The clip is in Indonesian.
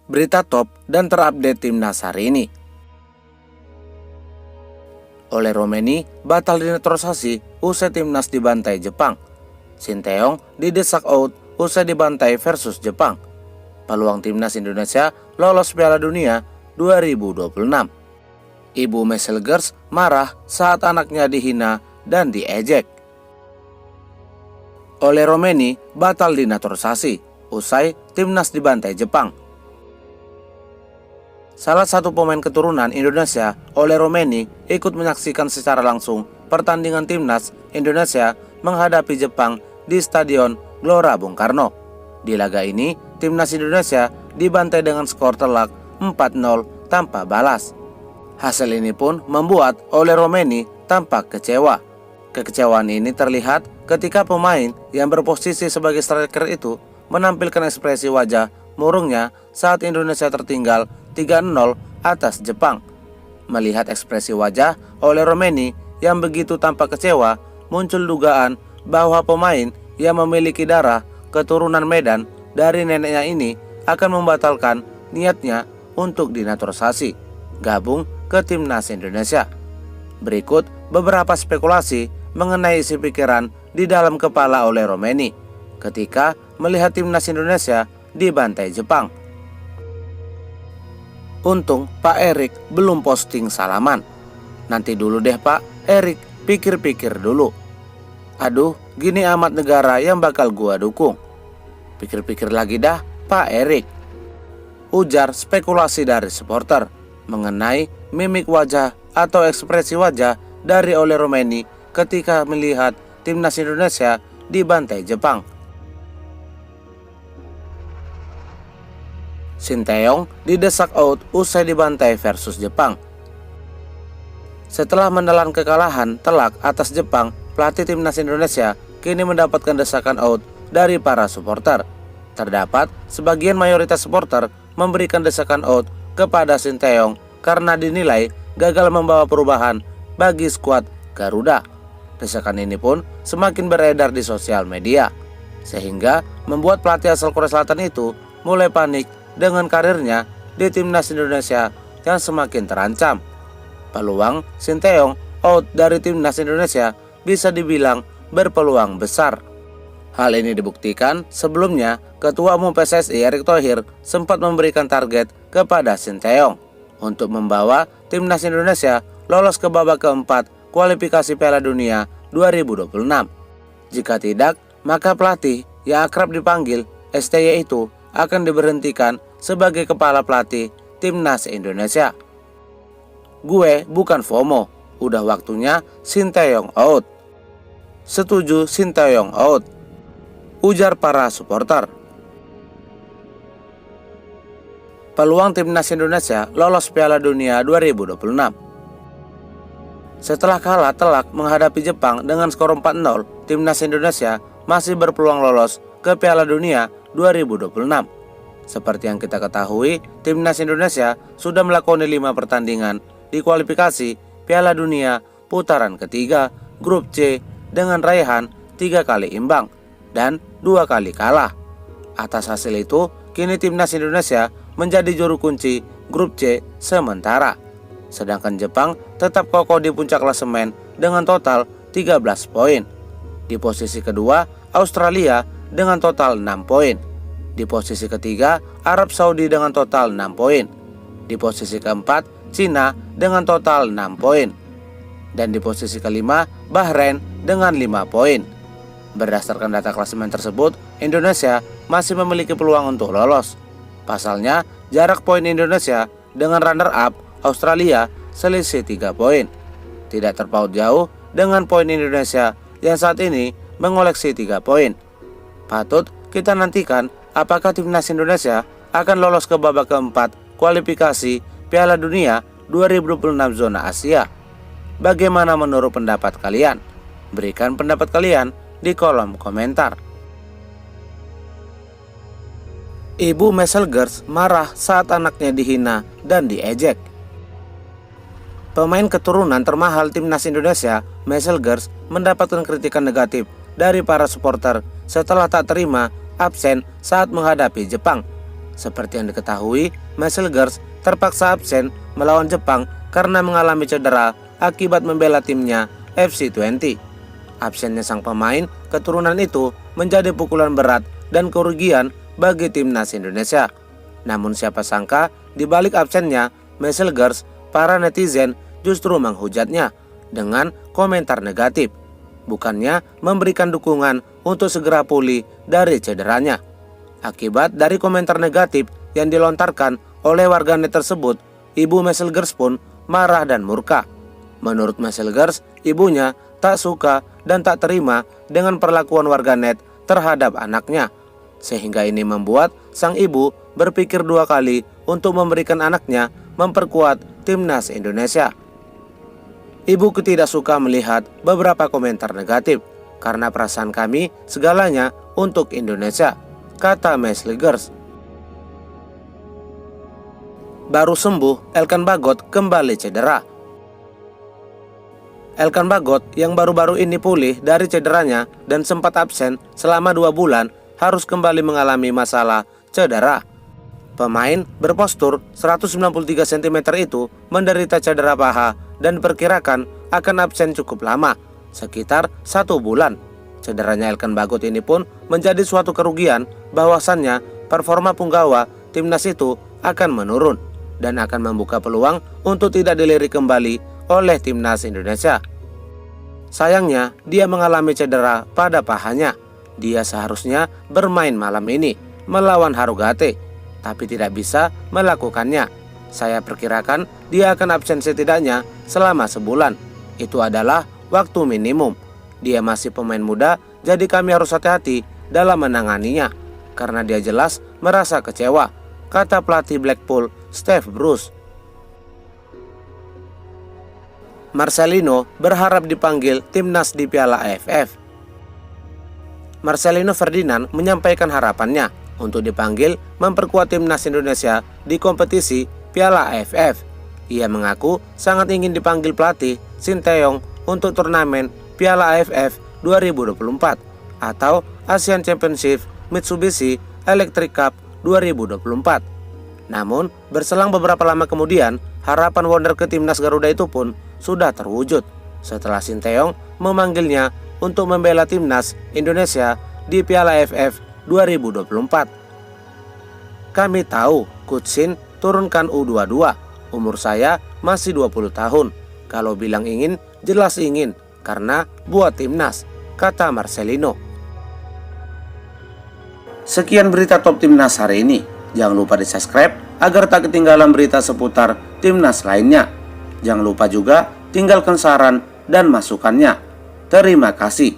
Berita top dan terupdate timnas hari ini. Oleh Romeni batal dinaturalisasi usai timnas dibantai Jepang. Sinteyong didesak out usai dibantai versus Jepang. Peluang timnas Indonesia lolos Piala Dunia 2026. Ibu Meselgers marah saat anaknya dihina dan diejek. Oleh Romeni batal dinaturalisasi usai timnas dibantai Jepang. Salah satu pemain keturunan Indonesia, Oleh Romeni, ikut menyaksikan secara langsung pertandingan timnas Indonesia menghadapi Jepang di Stadion Gelora Bung Karno. Di laga ini, timnas Indonesia dibantai dengan skor telak 4-0 tanpa balas. Hasil ini pun membuat Oleh Romeni tampak kecewa. Kekecewaan ini terlihat ketika pemain yang berposisi sebagai striker itu menampilkan ekspresi wajah murungnya saat Indonesia tertinggal 3-0 atas Jepang. Melihat ekspresi wajah Oleh Romeni yang begitu tampak kecewa, muncul dugaan bahwa pemain yang memiliki darah keturunan Medan dari neneknya ini akan membatalkan niatnya untuk dinaturalisasi gabung ke timnas Indonesia. Berikut beberapa spekulasi mengenai isi pikiran di dalam kepala Oleh Romeni ketika melihat timnas Indonesia dibantai Jepang. Untung Pak Erik belum posting salaman. Nanti dulu deh Pak Erik, pikir-pikir dulu. Aduh, gini amat negara yang bakal gua dukung. Pikir-pikir lagi dah Pak Erik, ujar spekulasi dari supporter mengenai mimik wajah atau ekspresi wajah dari Oleh Romeni ketika melihat timnas Indonesia dibantai Jepang. Sinteyong didesak out usai dibantai versus Jepang. Setelah menelan kekalahan telak atas Jepang, pelatih timnas Indonesia kini mendapatkan desakan out dari para supporter. Terdapat sebagian mayoritas supporter memberikan desakan out kepada Sinteyong karena dinilai gagal membawa perubahan bagi skuad Garuda. Desakan ini pun semakin beredar di sosial media, sehingga membuat pelatih asal Korea Selatan itu mulai panik dengan karirnya di timnas Indonesia yang semakin terancam. Peluang Sinteyong out dari timnas Indonesia bisa dibilang berpeluang besar. Hal ini dibuktikan sebelumnya Ketua Umum PSSI Erick Thohir sempat memberikan target kepada Sinteyong untuk membawa timnas Indonesia lolos ke babak keempat kualifikasi Piala Dunia 2026. Jika tidak, maka pelatih yang akrab dipanggil STY itu akan diberhentikan sebagai kepala pelatih timnas Indonesia. Gue bukan FOMO, udah waktunya Sinteyong out. Setuju Sinteyong out, ujar para supporter. Peluang timnas Indonesia lolos Piala Dunia 2026. Setelah kalah telak menghadapi Jepang dengan skor 4-0, timnas Indonesia masih berpeluang lolos ke Piala Dunia 2026. Seperti yang kita ketahui, timnas Indonesia sudah melakoni 5 pertandingan di kualifikasi Piala Dunia putaran ketiga grup C dengan raihan 3 kali imbang dan 2 kali kalah. Atas hasil itu, kini timnas Indonesia menjadi juru kunci grup C sementara. Sedangkan Jepang tetap kokoh di puncak klasemen dengan total 13 poin. Di posisi kedua, Australia dengan total 6 poin. Di posisi ketiga, Arab Saudi dengan total 6 poin. Di posisi keempat, Cina dengan total 6 poin. Dan di posisi kelima, Bahrain dengan 5 poin. Berdasarkan data klasemen tersebut, Indonesia masih memiliki peluang untuk lolos. Pasalnya, jarak poin Indonesia dengan runner-up Australia selisih 3 poin. Tidak terpaut jauh dengan poin Indonesia yang saat ini mengoleksi 3 poin. Patut kita nantikan apakah timnas Indonesia akan lolos ke babak keempat kualifikasi Piala Dunia 2026 zona Asia. Bagaimana menurut pendapat kalian? Berikan pendapat kalian di kolom komentar. Ibu Meselgers marah saat anaknya dihina dan diejek. Pemain keturunan termahal timnas Indonesia, Meselgers, mendapatkan kritikan negatif dari para supporter setelah tak terima absen saat menghadapi Jepang. Seperti yang diketahui, Marcel Gers terpaksa absen melawan Jepang karena mengalami cedera akibat membela timnya FC20. Absennya sang pemain keturunan itu menjadi pukulan berat dan kerugian bagi timnas Indonesia. Namun siapa sangka di balik absennya Marcel Gers, para netizen justru menghujatnya dengan komentar negatif. Bukannya memberikan dukungan untuk segera pulih dari cederanya. Akibat dari komentar negatif yang dilontarkan oleh warganet tersebut, ibu Marcel Gers pun marah dan murka. Menurut Marcel Gers, ibunya tak suka dan tak terima dengan perlakuan warganet terhadap anaknya. Sehingga ini membuat sang ibu berpikir dua kali untuk memberikan anaknya memperkuat timnas Indonesia. Ibuku tidak suka melihat beberapa komentar negatif, karena perasaan kami segalanya untuk Indonesia, kata Marcel Gers. Baru sembuh, Elkan Bagot kembali cedera. Elkan Bagot yang baru-baru ini pulih dari cederanya dan sempat absen selama 2 bulan harus kembali mengalami masalah cedera. Pemain berpostur 193 cm itu menderita cedera paha dan diperkirakan akan absen cukup lama, sekitar 1 bulan. Cederanya Elkan Bagot ini pun menjadi suatu kerugian, bahwasannya performa punggawa timnas itu akan menurun dan akan membuka peluang untuk tidak dilirik kembali oleh timnas Indonesia. Sayangnya dia mengalami cedera pada pahanya. Dia seharusnya bermain malam ini melawan Harugate, tapi tidak bisa melakukannya. Saya perkirakan dia akan absen setidaknya selama sebulan. Itu adalah waktu minimum. Dia masih pemain muda, jadi kami harus hati-hati dalam menanganinya, karena dia jelas merasa kecewa, kata pelatih Blackpool Steve Bruce. Marcelino berharap dipanggil timnas di Piala AFF. Marcelino Ferdinand menyampaikan harapannya untuk dipanggil memperkuat timnas Indonesia di kompetisi Piala AFF. Ia mengaku sangat ingin dipanggil pelatih Sinteyong untuk turnamen Piala AFF 2024 atau Asian Championship Mitsubishi Electric Cup 2024. Namun, berselang beberapa lama kemudian, harapan Wonder ke timnas Garuda itu pun sudah terwujud setelah Sinteyong memanggilnya untuk membela timnas Indonesia di Piala AFF 2024. Kami tahu Coach Shin turunkan U22. Umur saya masih 20 tahun. Kalau bilang ingin, jelas ingin, karena buat timnas, kata Marcelino. Sekian berita top timnas hari ini. Jangan lupa di subscribe agar tak ketinggalan berita seputar timnas lainnya. Jangan lupa juga tinggalkan saran dan masukannya. Terima kasih.